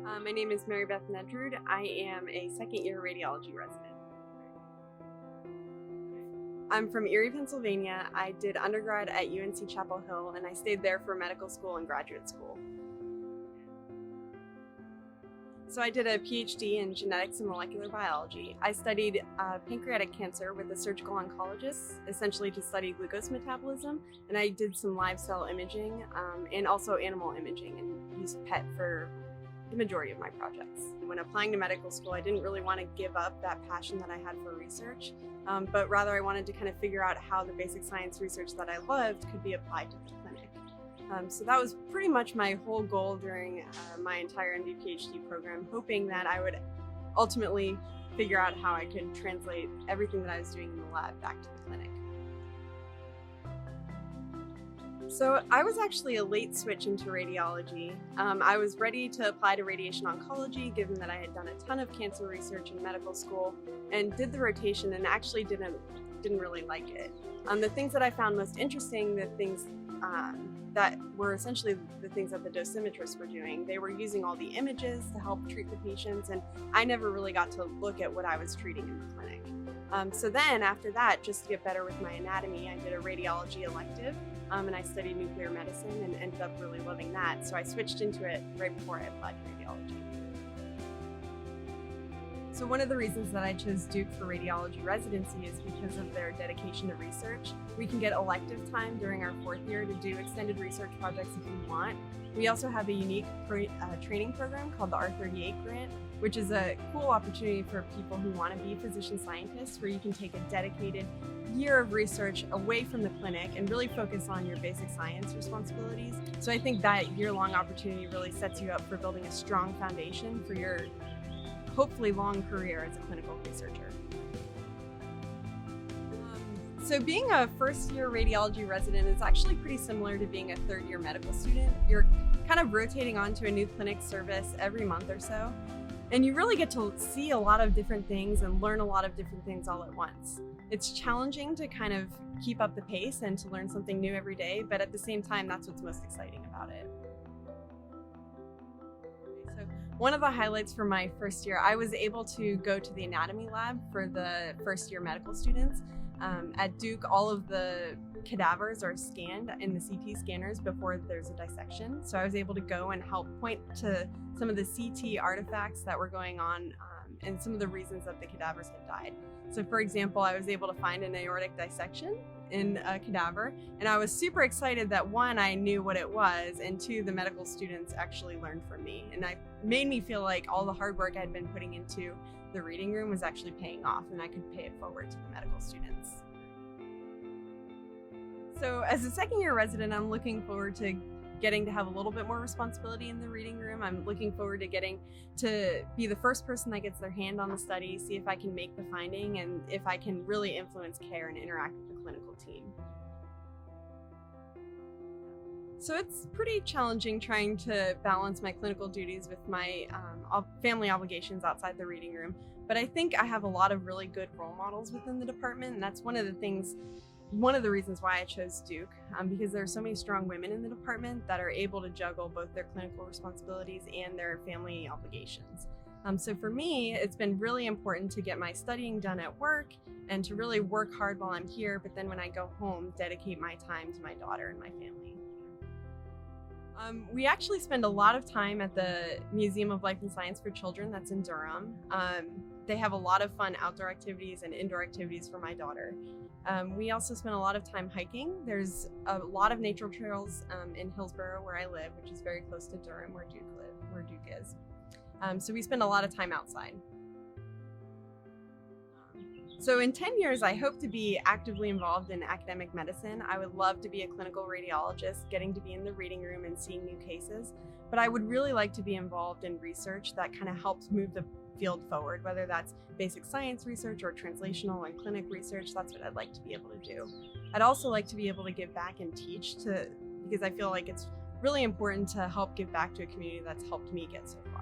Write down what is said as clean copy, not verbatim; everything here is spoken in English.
My name is Marybeth Nedrud. I am a second-year radiology resident. I'm from Erie, Pennsylvania. I did undergrad at UNC Chapel Hill, and I stayed there for medical school and graduate school. So I did a Ph.D. in genetics and molecular biology. I studied pancreatic cancer with a surgical oncologist, essentially to study glucose metabolism, and I did some live cell imaging and also animal imaging, and used PET for the majority of my projects. When applying to medical school, I didn't really want to give up that passion that I had for research, but rather I wanted to kind of figure out how the basic science research that I loved could be applied to the clinic. So that was pretty much my whole goal during my entire MD PhD program, hoping that I would ultimately figure out how I could translate everything that I was doing in the lab back to the clinic. So I was actually a late switch into radiology. I was ready to apply to radiation oncology, given that I had done a ton of cancer research in medical school, and did the rotation and actually didn't really like it. The things that I found most interesting, the things that were essentially the things that the dosimetrists were doing. They were using all the images to help treat the patients, and I never really got to look at what I was treating in the clinic. So then after that, just to get better with my anatomy, I did a radiology elective, and I studied nuclear medicine and ended up really loving that. So I switched into it right before I applied to radiology. So one of the reasons that I chose Duke for radiology residency is because of their dedication to research. We can get elective time during our fourth year to do extended research projects if we want. We also have a unique training program called the R38 grant, which is a cool opportunity for people who want to be physician scientists, where you can take a dedicated year of research away from the clinic and really focus on your basic science responsibilities. So I think that year-long opportunity really sets you up for building a strong foundation for your hopefully long career as a clinical researcher. So being a first-year radiology resident is actually pretty similar to being a third-year medical student. You're kind of rotating onto a new clinic service every month or so, and you really get to see a lot of different things and learn a lot of different things all at once. It's challenging to kind of keep up the pace and to learn something new every day, but at the same time, that's what's most exciting about it. One of the highlights for my first year, I was able to go to the anatomy lab for the first year medical students. At Duke, all of the cadavers are scanned in the CT scanners before there's a dissection. So I was able to go and help point to some of the CT artifacts that were going on and some of the reasons that the cadavers had died. So for example, I was able to find an aortic dissection in a cadaver, and I was super excited that one, I knew what it was, and two, the medical students actually learned from me. And it made me feel like all the hard work I'd been putting into the reading room was actually paying off, and I could pay it forward to the medical students. So as a second year resident, I'm looking forward to getting to have a little bit more responsibility in the reading room. I'm looking forward to getting to be the first person that gets their hand on the study, see if I can make the finding, and if I can really influence care and interact with the clinical team. So it's pretty challenging trying to balance my clinical duties with my family obligations outside the reading room, but I think I have a lot of really good role models within the department, and that's one of the reasons why I chose Duke, because there are so many strong women in the department that are able to juggle both their clinical responsibilities and their family obligations. So for me, it's been really important to get my studying done at work and to really work hard while I'm here, but then when I go home, dedicate my time to my daughter and my family. We actually spend a lot of time at the Museum of Life and Science for Children that's in Durham. They have a lot of fun outdoor activities and indoor activities for my daughter. We also spend a lot of time hiking. There's a lot of nature trails in Hillsborough where I live, which is very close to Durham where Duke is. So we spend a lot of time outside. So in 10 years, I hope to be actively involved in academic medicine. I would love to be a clinical radiologist, getting to be in the reading room and seeing new cases. But I would really like to be involved in research that kind of helps move the field forward, whether that's basic science research or translational and clinic research. That's what I'd like to be able to do. I'd also like to be able to give back and teach because I feel like it's really important to help give back to a community that's helped me get so far.